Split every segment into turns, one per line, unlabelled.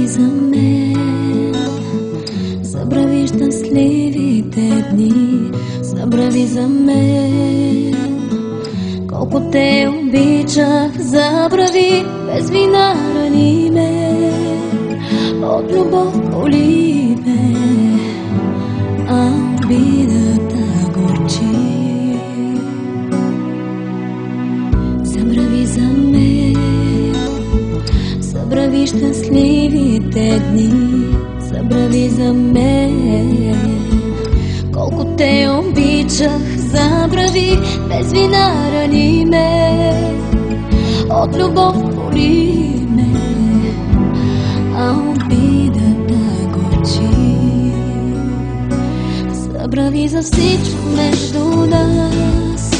Забрави за мен, забрави щастливите дни, забрави за мен, колко те обичах, забрави, без вина рани ме, от любов боли ме, а обидата горчи. Забрави за мен, забрави щастливите дни, забрави за мен, колко те обичах, забрави, без вина рани ме, от любов боли ме, а обидата горчи. Забрави за всичко между нас,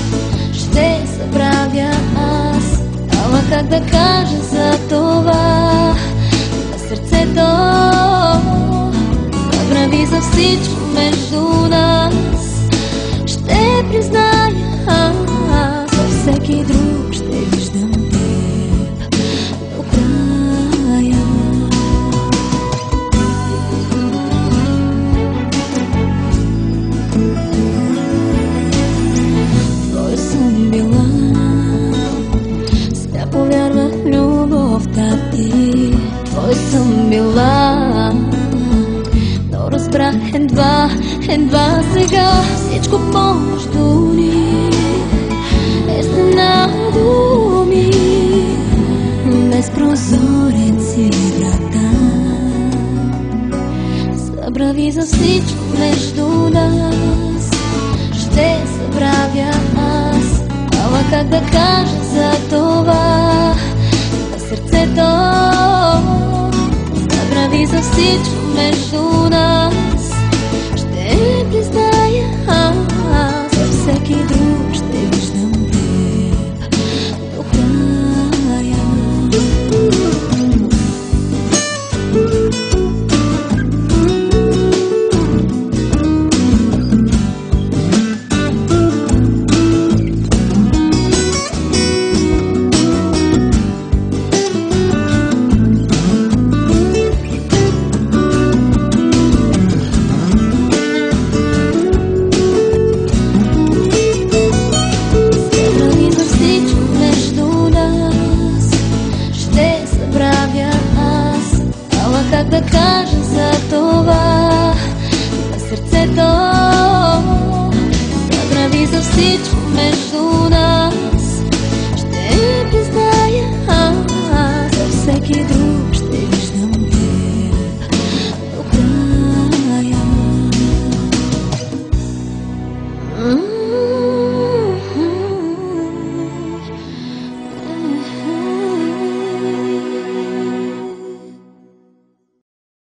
ще забравя аз, ама как да кажа за това на сърцето. Забрави за всичко между нас, ще призная, за всеки друг ще виждам теб до края. Твой съм била, сега повярвах в любовта ти. Твой съм била, но разбрах едва сега, всичко помежду ни е стена думи, без прозорец и врата. Забрави за всичко между нас, ще забравя аз, ама как да кажа за това на сърцето. Забрави за всичко между нас, ще призная, за всеки друг ще виждам теб до края. Как да кажа за това на сърцето. Забрави за всичко между